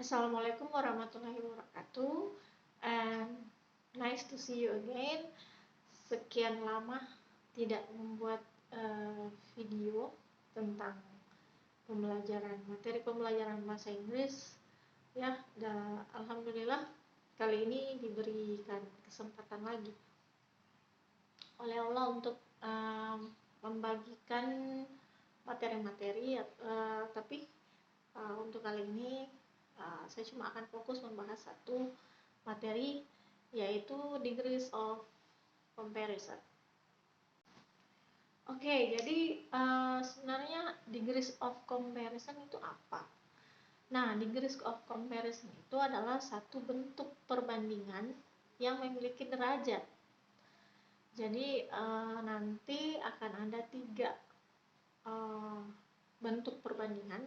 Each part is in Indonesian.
Assalamualaikum warahmatullahi wabarakatuh, and nice to see you again. Sekian lama tidak membuat video tentang materi pembelajaran bahasa Inggris ya. Dan alhamdulillah kali ini diberikan kesempatan lagi oleh Allah untuk membagikan materi-materi, tapi untuk kali ini saya cuma akan fokus membahas satu materi, yaitu degrees of comparison. Oke, jadi sebenarnya degrees of comparison itu apa? Nah, degrees of comparison itu adalah satu bentuk perbandingan yang memiliki derajat. Jadi nanti akan ada 3 bentuk perbandingan.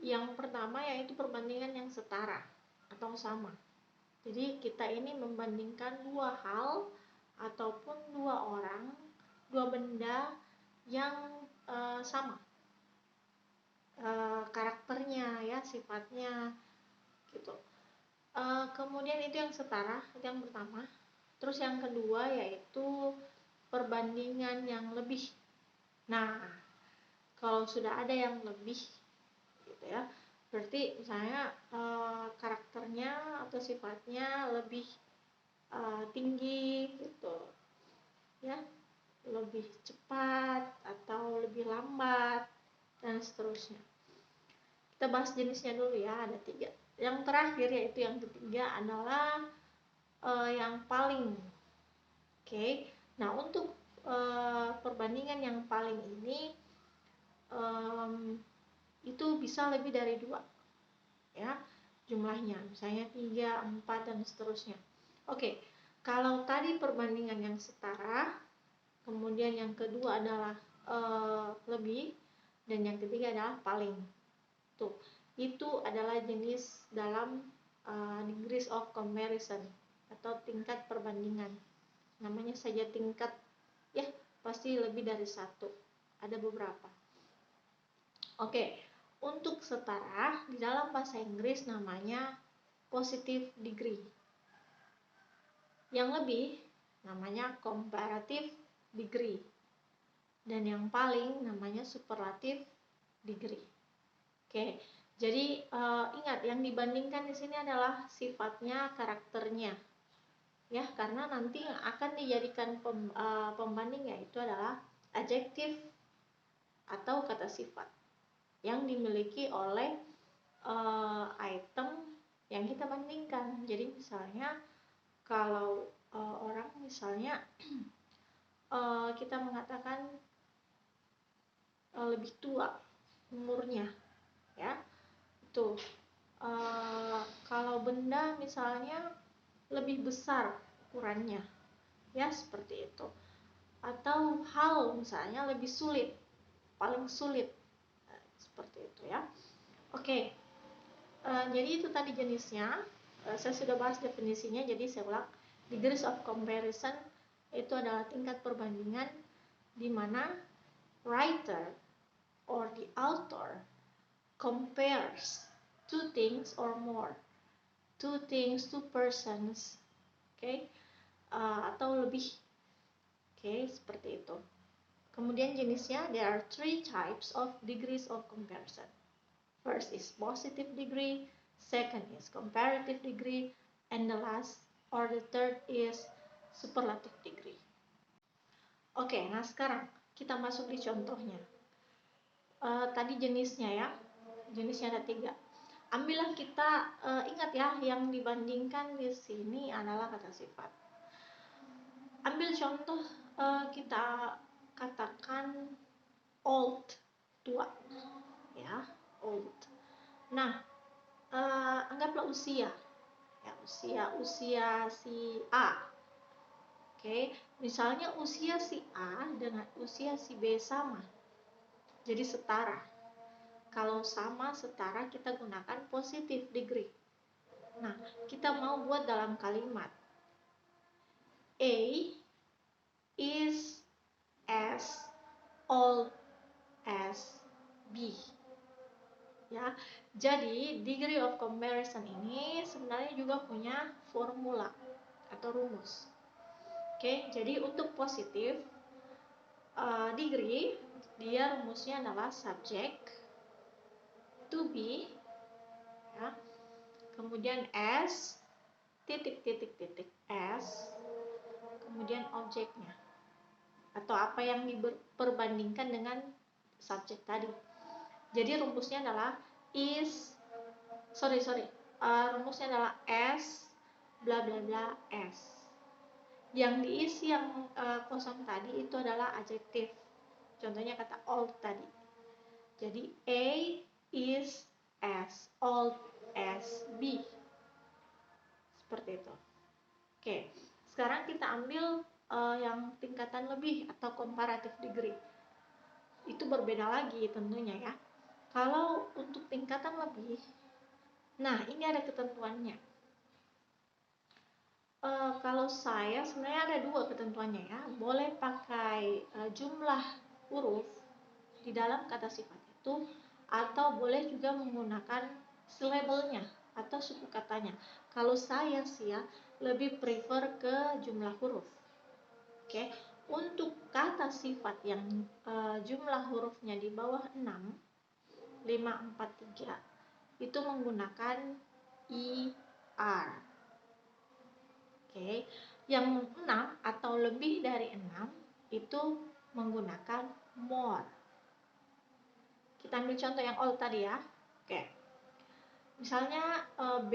Yang pertama yaitu perbandingan yang setara atau sama. Jadi kita ini membandingkan 2 hal ataupun 2 orang, 2 benda yang sama karakternya ya, sifatnya gitu. Kemudian itu yang setara, itu yang pertama. Terus yang kedua yaitu perbandingan yang lebih. Nah, kalau sudah ada yang lebih gitu ya, berarti misalnya karakternya atau sifatnya lebih tinggi gitu ya, lebih cepat atau lebih lambat dan seterusnya. Kita bahas jenisnya dulu ya, ada 3. Yang terakhir yaitu yang ketiga adalah yang paling. Oke. Nah, untuk perbandingan yang paling ini itu bisa lebih dari 2 ya jumlahnya, misalnya 3, 4 dan seterusnya. Oke, kalau tadi perbandingan yang setara, kemudian yang kedua adalah lebih, dan yang ketiga adalah paling. Tuh, itu adalah jenis dalam degrees of comparison atau tingkat perbandingan. Namanya saja tingkat ya, pasti lebih dari 1, ada beberapa. Oke, untuk setara di dalam bahasa Inggris namanya positive degree. Yang lebih namanya comparative degree. Dan yang paling namanya superlative degree. Oke, jadi ingat yang dibandingkan di sini adalah sifatnya, karakternya. Ya, karena nanti yang akan dijadikan pembanding yaitu adalah adjektif atau kata sifat yang dimiliki oleh item yang kita bandingkan. Jadi misalnya kalau orang misalnya kita mengatakan lebih tua umurnya ya, itu kalau benda misalnya lebih besar ukurannya ya, seperti itu. Atau hal misalnya lebih sulit, paling sulit, seperti itu ya. Oke, jadi itu tadi jenisnya. Saya sudah bahas definisinya, jadi saya ulang. Degrees of comparison itu adalah tingkat perbandingan di mana writer or the author compares 2 things or more, 2 things, 2 persons, okay? Atau lebih, okay, seperti itu. Kemudian jenisnya, there are 3 types of degrees of comparison. First is positive degree, second is comparative degree, and the last or the third is superlative degree. Oke, nah sekarang kita masuk di contohnya. Tadi jenisnya ya, jenisnya ada 3. Ambillah kita, ingat ya, yang dibandingkan di sini adalah kata sifat. Ambil contoh, kita katakan old, tua ya, old. Nah, anggaplah usia ya, usia si A. Oke, misalnya usia si A dengan usia si B sama, jadi setara. Kalau sama setara kita gunakan positive degree. Nah, kita mau buat dalam kalimat A is as old as B ya. Jadi degree of comparison ini sebenarnya juga punya formula atau rumus. Oke, jadi untuk positif degree, dia rumusnya adalah subject to be, ya. Kemudian s titik s, kemudian objeknya atau apa yang diperbandingkan dengan subjek tadi. Jadi rumusnya adalah rumusnya adalah s bla bla bla s. Yang diisi yang kosong tadi itu adalah adjektif. Contohnya kata old tadi. Jadi A is as old as B. Seperti itu. Oke, sekarang kita ambil yang tingkatan lebih atau comparative degree. Itu berbeda lagi tentunya ya. Kalau untuk tingkatan lebih, nah ini ada ketentuannya. Kalau saya sebenarnya ada dua ketentuannya ya. Boleh pakai jumlah huruf di dalam kata sifat itu, atau boleh juga menggunakan syllable-nya atau suku katanya. Kalau saya sih ya lebih prefer ke jumlah huruf. Oke, untuk kata sifat yang jumlah hurufnya di bawah 6, 5, 4, 3 itu menggunakan ER. Oke, yang 6 atau lebih dari 6 itu menggunakan more. Kita ambil contoh yang old tadi ya. Oke, misalnya B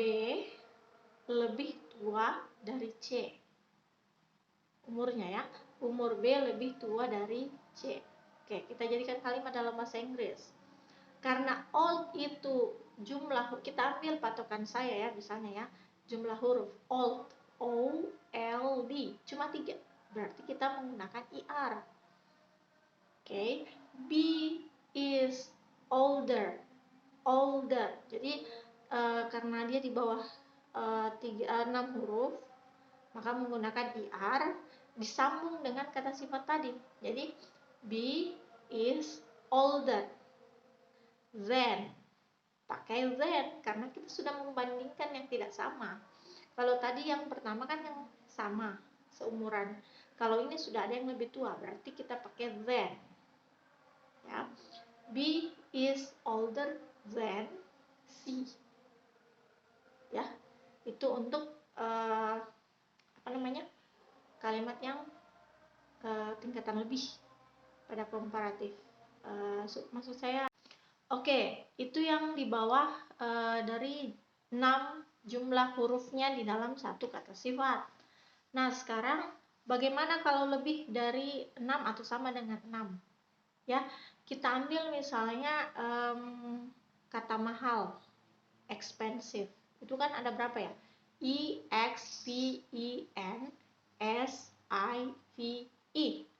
lebih tua dari C. Umurnya ya, umur B lebih tua dari C. Oke, kita jadikan kalimat dalam bahasa Inggris. Karena old itu jumlah, kita ambil patokan saya ya, misalnya ya, jumlah huruf old, O-L-D, cuma 3. Berarti kita menggunakan ER. Oke, B is older. Jadi karena dia di bawah 6 huruf, maka menggunakan ER disambung dengan kata sifat tadi. Jadi B is older than, pakai than karena kita sudah membandingkan yang tidak sama. Kalau tadi yang pertama kan yang sama, seumuran. Kalau ini sudah ada yang lebih tua, berarti kita pakai than. Ya. B is older than C. Ya. Itu untuk kalimat yang tingkatan lebih pada komparatif. Maksud saya, oke, itu yang di bawah dari 6 jumlah hurufnya di dalam satu kata sifat. Nah, sekarang bagaimana kalau lebih dari 6 atau sama dengan 6? Ya, kita ambil misalnya kata mahal, expensive. Itu kan ada berapa ya? E-X-P-E-N-S-I-V-E.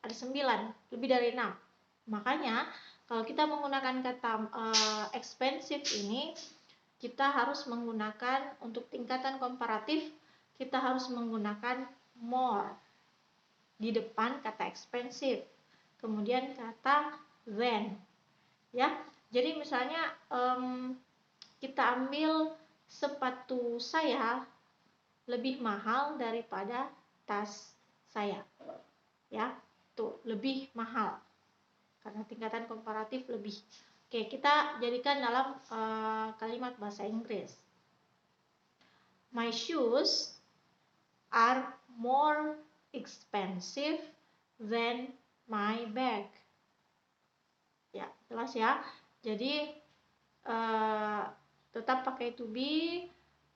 Ada 9, lebih dari 6. Makanya kalau kita menggunakan kata expensive ini, kita harus menggunakan untuk tingkatan komparatif, kita harus menggunakan more di depan kata expensive, kemudian kata than. Ya, jadi misalnya kita ambil sepatu saya lebih mahal daripada tas saya. Ya, tuh lebih mahal karena tingkatan komparatif lebih. Oke, kita jadikan dalam kalimat bahasa Inggris. My shoes are more expensive than my bag. Ya, jelas ya. Jadi tetap pakai to be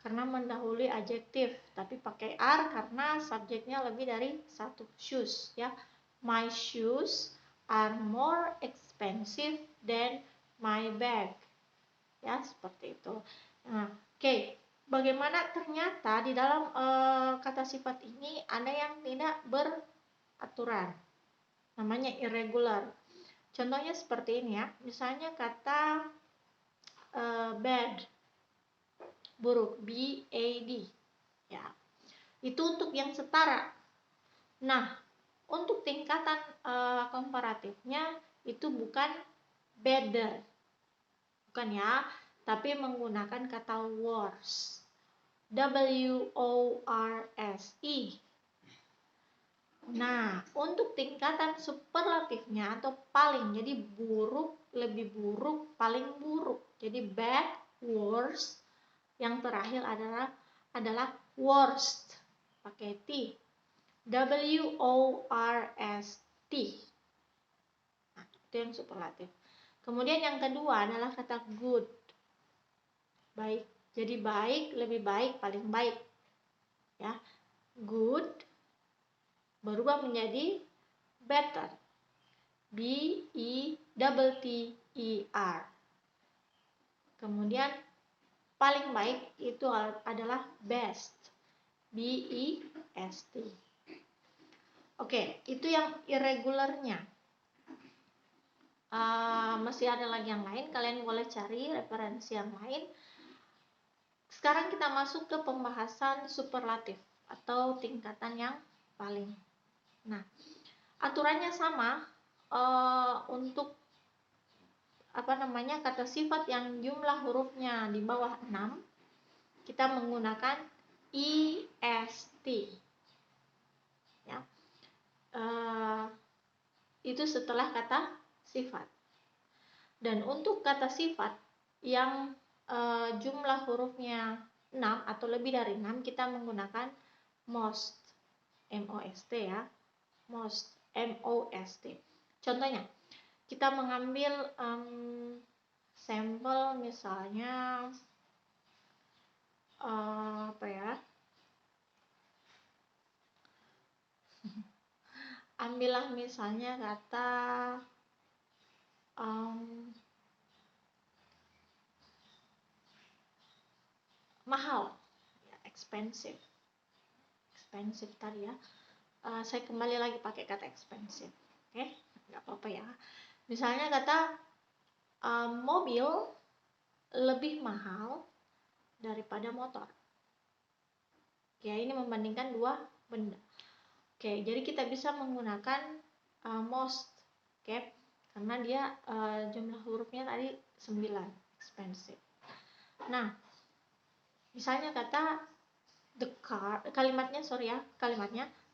karena mendahului adjektif, tapi pakai are karena subjeknya lebih dari satu, shoes ya. My shoes are more expensive than my bag. Ya, seperti itu. Nah, oke. Bagaimana ternyata di dalam kata sifat ini ada yang tidak beraturan. Namanya irregular. Contohnya seperti ini ya. Misalnya kata bad, buruk, B-A-D. Ya. Itu untuk yang setara. Nah, untuk tingkatan komparatifnya itu bukan better. Bukan ya. tapi menggunakan kata worse. W-O-R-S-E. Nah, untuk tingkatan superlatifnya atau paling, jadi buruk, lebih buruk, paling buruk. Jadi bad, worst. Yang terakhir adalah worst. Pakai T. W-O-R-S-T. Nah, itu yang superlatif. Kemudian yang kedua adalah kata good. Baik. Jadi baik, lebih baik, paling baik. Ya. Good berubah menjadi better. B-E-T-T-E-R. Kemudian paling baik itu adalah best. B-E-S-T. Oke, itu yang irregularnya. Masih ada lagi yang lain, kalian boleh cari referensi yang lain. Sekarang kita masuk ke pembahasan superlatif atau tingkatan yang paling. Nah, aturannya sama untuk kata sifat yang jumlah hurufnya di bawah 6, kita menggunakan est. Ya. Itu setelah kata sifat. Dan untuk kata sifat yang jumlah hurufnya 6 atau lebih dari 6, kita menggunakan most. M-O-S-T ya. Most. M-O-S-T. Contohnya, kita mengambil sampel misalnya ambillah misalnya kata mahal, ya, expensive tadi ya. Saya kembali lagi pakai kata expensive, oke? Nggak apa-apa ya. Misalnya kata mobil lebih mahal daripada motor. Oke, ini membandingkan dua benda. Oke, jadi kita bisa menggunakan most, oke? Karena dia jumlah hurufnya tadi 9, expensive. Nah, misalnya kata kalimatnya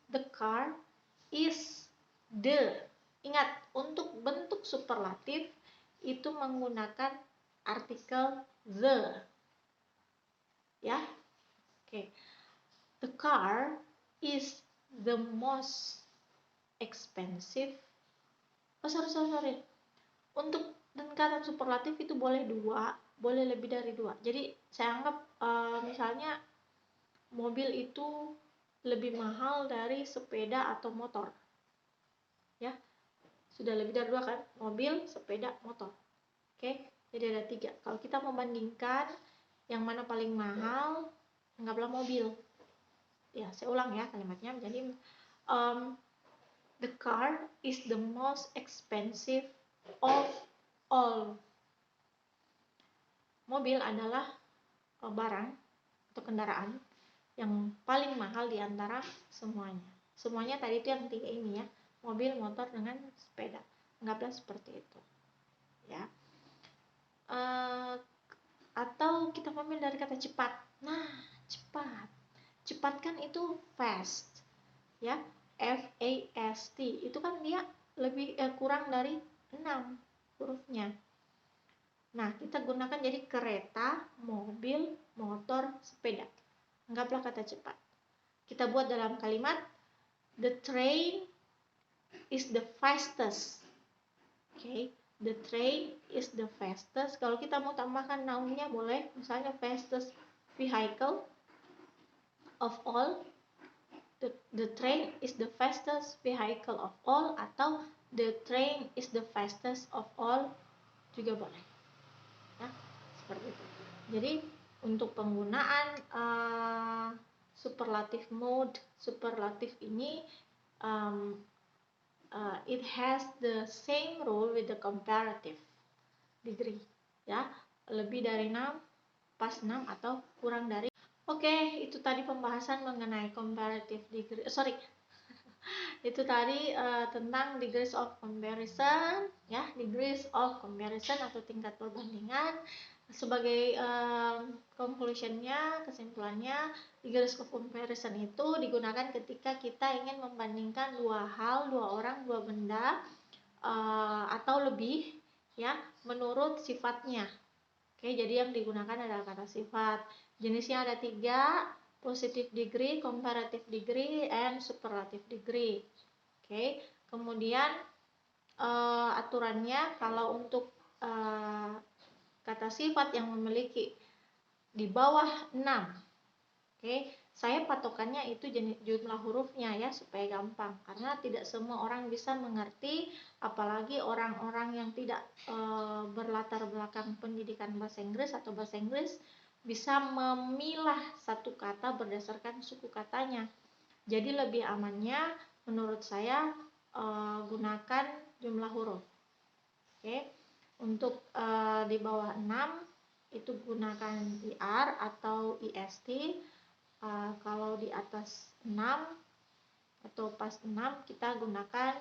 the car is the. Ingat, untuk bentuk superlatif itu menggunakan artikel the. Ya. Oke. The car is the most expensive. Sorry. Untuk tingkatan superlatif itu boleh 2, boleh lebih dari 2. Jadi saya anggap misalnya mobil itu lebih mahal dari sepeda atau motor. Ya. Sudah lebih dari 2 kan? Mobil, sepeda, motor. Oke, jadi ada 3. Kalau kita membandingkan yang mana paling mahal, anggaplah mobil. Ya, saya ulang ya kalimatnya. Jadi the car is the most expensive of all. Mobil adalah barang atau kendaraan yang paling mahal di antara semuanya. Semuanya tadi itu yang 3 ini ya. Mobil, motor, dengan sepeda. Anggaplah seperti itu. Ya. Atau kita ambil dari kata cepat. Nah, cepat. Cepat kan itu fast. Ya. F-A-S-T. Itu kan dia lebih kurang dari 6 hurufnya. Nah, kita gunakan jadi kereta, mobil, motor, sepeda. Anggaplah kata cepat. Kita buat dalam kalimat the train is the fastest. Okay, the train is the fastest. Kalau kita mau tambahkan nounnya boleh, misalnya fastest vehicle of all. The train is the fastest vehicle of all, atau the train is the fastest of all juga boleh. Ya, seperti itu. Jadi untuk penggunaan superlative mode, superlatif ini it has the same rule with the comparative degree, ya, lebih dari 6, pas 6 atau kurang dari. Oke, itu tadi pembahasan mengenai comparative degree. Itu tadi tentang degrees of comparison, ya, degrees of comparison atau tingkat perbandingan. Sebagai conclusionnya, kesimpulannya, degrees of comparison itu digunakan ketika kita ingin membandingkan dua hal, dua orang, dua benda atau lebih ya menurut sifatnya. Oke, jadi yang digunakan adalah kata sifat. Jenisnya ada 3, positive degree, comparative degree, and superlative degree. Oke, kemudian aturannya kalau untuk kata sifat yang memiliki di bawah 6, oke, saya patokannya itu jumlah hurufnya ya supaya gampang, karena tidak semua orang bisa mengerti, apalagi orang-orang yang tidak berlatar belakang pendidikan bahasa Inggris atau bahasa Inggris bisa memilah satu kata berdasarkan suku katanya. Jadi lebih amannya menurut saya gunakan jumlah huruf. Oke. Untuk di bawah 6 itu gunakan IR atau IST. Kalau di atas 6 atau pas 6 kita gunakan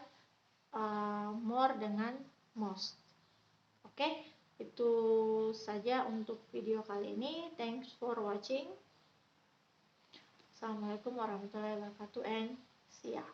more dengan most. Oke, itu saja untuk video kali ini. Thanks for watching. Assalamualaikum warahmatullahi wabarakatuh and see ya.